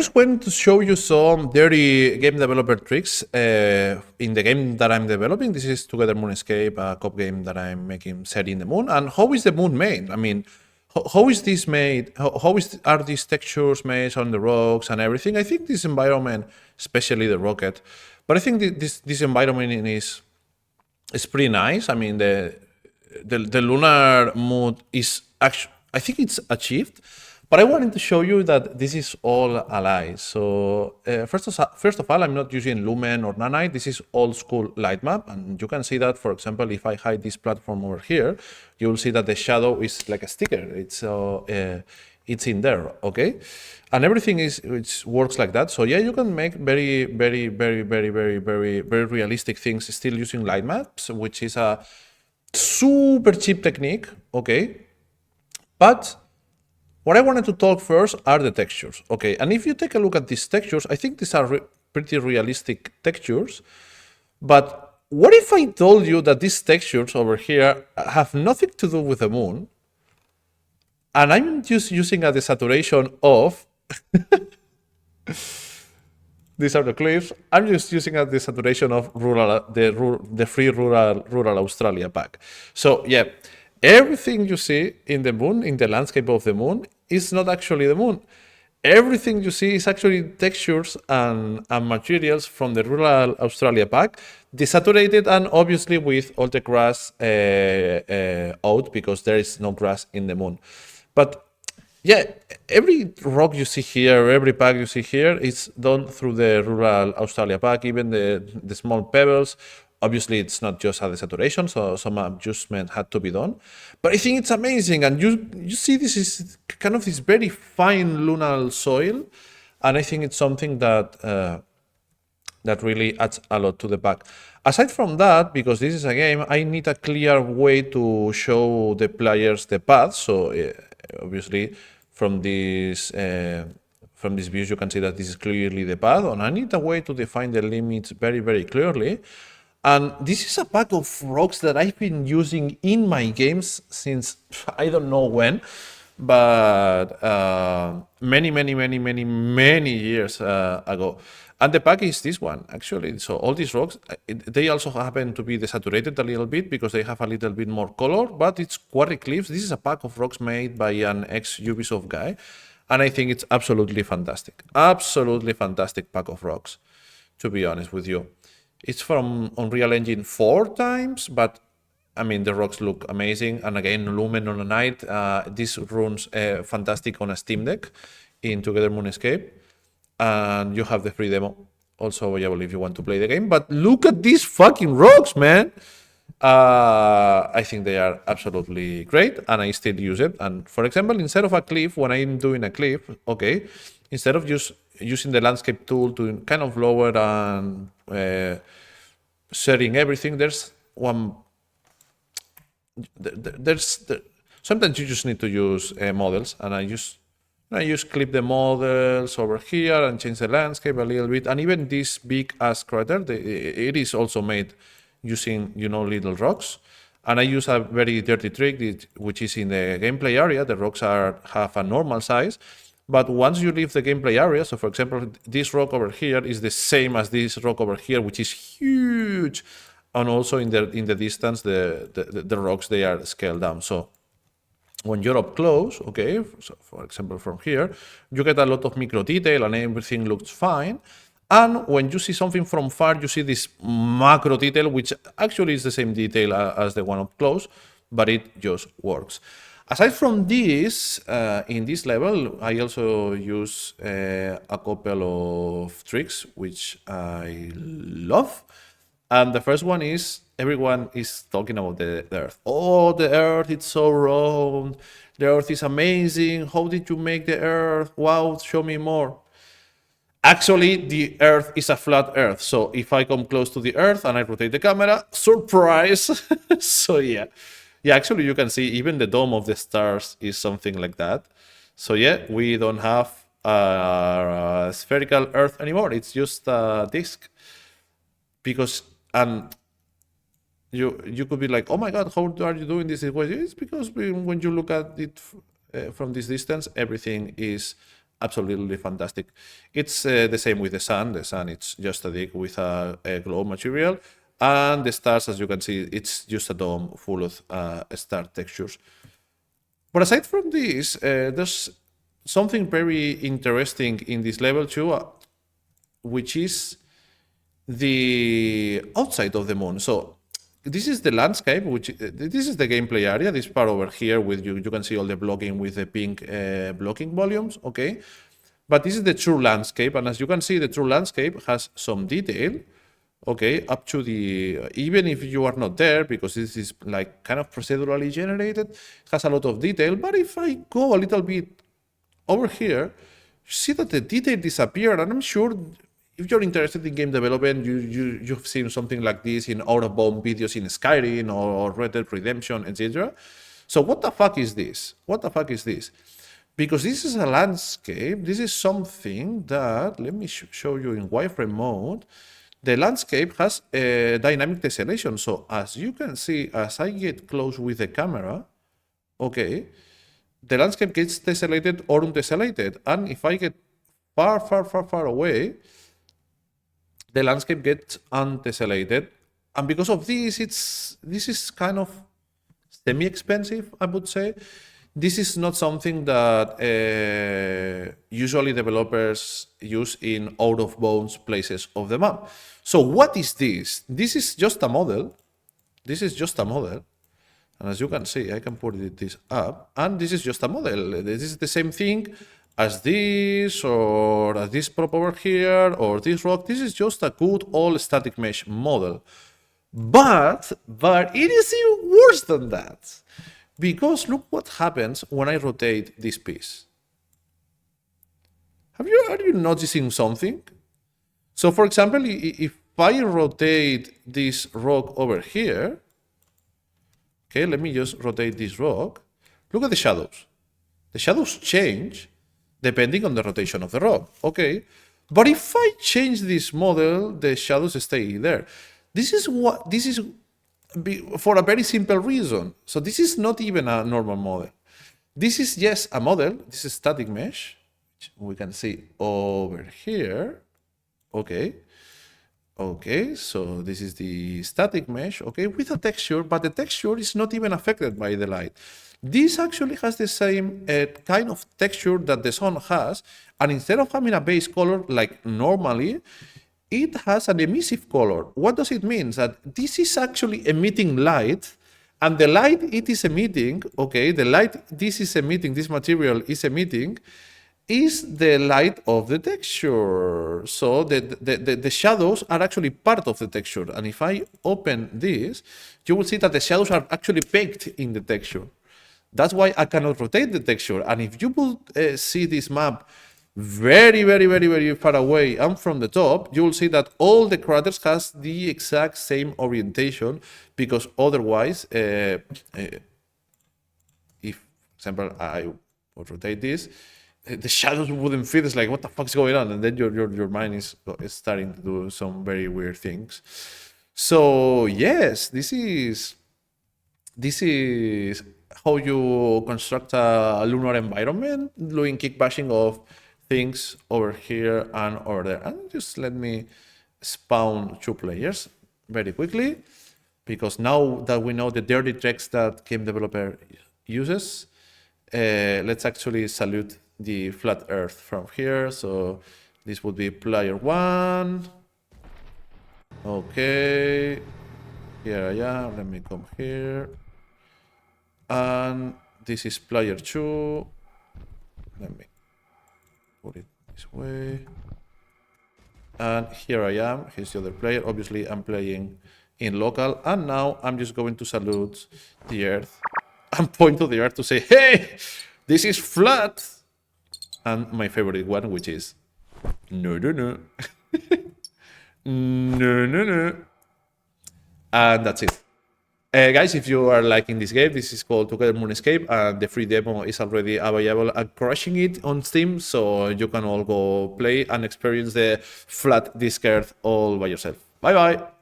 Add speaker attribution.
Speaker 1: just want to show you some dirty game developer tricks in the game that I'm developing. This is Together Moonscape, a co-op game that I'm making set in the moon. And how is the moon made? I mean, how is this made? Are these textures made on the rocks and everything? I think this environment, especially the rocket, but I think this environment is pretty nice. I mean, the lunar mood is actually, I think it's achieved. But I wanted to show you that this is all a lie. So first of all, I'm not using Lumen or Nanite. This is old school light map. And you can see that, for example, if I hide this platform over here, you will see that the shadow is like a sticker. It's in there, okay? And everything works like that. So yeah, you can make very realistic things still using light maps, which is a super cheap technique, okay? But what I wanted to talk first are the textures, okay? And if you take a look at these textures, I think these are pretty realistic textures. But what if I told you that these textures over here have nothing to do with the moon, and I'm just using a desaturation of these are the cliffs. I'm just using a desaturation of the free rural Australia pack. So yeah, everything you see in the moon, in the landscape of the moon, is not actually the moon. Everything you see is actually textures and materials from the rural Australia pack, desaturated and obviously with all the grass out because there is no grass in the moon. But yeah, every rock you see here, every pack you see here is done through the rural Australia pack, even the small pebbles. Obviously, it's not just a desaturation, so some adjustment had to be done. But I think it's amazing, and you see this is kind of this very fine lunar soil, and I think it's something that that really adds a lot to the pack. Aside from that, because this is a game, I need a clear way to show the players the path. So obviously, from these views, you can see that this is clearly the path, and I need a way to define the limits very clearly. And this is a pack of rocks that I've been using in my games since I don't know when, but many years ago. And the pack is this one, actually. So all these rocks, they also happen to be desaturated a little bit because they have a little bit more color, but it's quarry cliffs. This is a pack of rocks made by an ex-Ubisoft guy, and I think it's absolutely fantastic. Absolutely fantastic pack of rocks, to be honest with you. It's from Unreal Engine 4 times, but I mean, the rocks look amazing. And again, Lumen on a night. This runs fantastic on a Steam Deck in Together Moonscape. And you have the free demo also available if you want to play the game. But look at these fucking rocks, man. I think they are absolutely great, and I still use it. And for example, instead of a cliff, when I'm doing a cliff, okay, instead of just using the landscape tool to kind of lower and setting everything, there's one. Sometimes you just need to use models, and I just clip the models over here and change the landscape a little bit. And even this big ass crater, it is also made using, little rocks. And I use a very dirty trick, which is in the gameplay area. The rocks have a normal size. But once you leave the gameplay area, so for example, this rock over here is the same as this rock over here, which is huge. And also in the distance, the rocks, they are scaled down. So when you're up close, okay, so for example, from here, you get a lot of micro detail and everything looks fine. And when you see something from far, you see this macro detail, which actually is the same detail as the one up close, but it just works. Aside from this, in this level, I also use a couple of tricks, which I love. And the first one is, everyone is talking about the Earth. Oh, the Earth, it's so round. The Earth is amazing. How did you make the Earth? Wow, show me more. Actually, the Earth is a flat Earth. So if I come close to the Earth and I rotate the camera, surprise! So yeah. Yeah, actually, you can see even the dome of the stars is something like that. So yeah, we don't have a spherical Earth anymore. It's just a disk. Because, and you could be like, oh my God, how are you doing this? It's because when you look at it from this distance, everything is absolutely fantastic. It's the same with the sun. The sun, it's just a disk with a glow material. And the stars, as you can see, it's just a dome full of star textures. But aside from this, there's something very interesting in this level too, which is the outside of the moon. So this is the landscape, which this is the gameplay area, this part over here with you can see all the blocking with the pink blocking volumes, okay? But this is the true landscape, and as you can see, the true landscape has some detail, okay, up to the, even if you are not there, because this is like kind of procedurally generated, it has a lot of detail. But if I go a little bit over here, you see that the detail disappeared, and I'm sure if you're interested in game development, you've seen something like this in out-of-bound videos in Skyrim or Red Dead Redemption, etc. So what the fuck is this? What the fuck is this? Because this is a landscape. This is something that, let me show you in wireframe mode. The landscape has a dynamic tessellation. So as you can see, as I get close with the camera, okay, the landscape gets tessellated or untessellated. And if I get far away, the landscape gets untessellated. And because of this, this is kind of semi-expensive, I would say. This is not something that usually developers use in out-of-bounds places of the map. So what is this? This is just a model. This is just a model. And as you can see, I can put this up. And this is just a model. This is the same thing as this, or as this prop over here, or this rock. This is just a good old static mesh model. But it is even worse than that. Because look what happens when I rotate this piece. Are you noticing something? So for example, if I rotate this rock over here, okay, let me just rotate this rock. Look at the shadows. The shadows change depending on the rotation of the rock, okay? But if I change this model, the shadows stay there. This is for a very simple reason. So this is not even a normal model. This is just a model. This is static mesh, which we can see over here. Okay. Okay, so this is the static mesh, okay, with a texture, but the texture is not even affected by the light. This actually has the same kind of texture that the sun has, and instead of having a base color like normally, it has an emissive color. What does it mean? That this is actually emitting light, and the light it is emitting, okay, the light this is emitting, this material is emitting, is the light of the texture. So the shadows are actually part of the texture. And if I open this, you will see that the shadows are actually baked in the texture. That's why I cannot rotate the texture. And if you will see this map very far away and from the top, you will see that all the craters has the exact same orientation, because otherwise, if, for example, I would rotate this, the shadows wouldn't fit. It's like, what the fuck is going on? And then your mind is starting to do some very weird things. So yes, this is how you construct a lunar environment, doing kick bashing of things over here and over there. And just let me spawn 2 players very quickly, because now that we know the dirty tricks that game developer uses, let's actually salute the flat earth from here. So this would be player 1. Okay, here I am. Let me come here. And this is player 2. Let me put it this way. And here I am. Here's the other player. Obviously, I'm playing in local. And now I'm just going to salute the earth and point to the earth to say, hey, this is flat. And my favorite one, which is no. No. And that's it. Guys, if you are liking this game, this is called Together Moonscape, and the free demo is already available. I'm crushing it on Steam, so you can all go play and experience the flat disc earth all by yourself. Bye bye.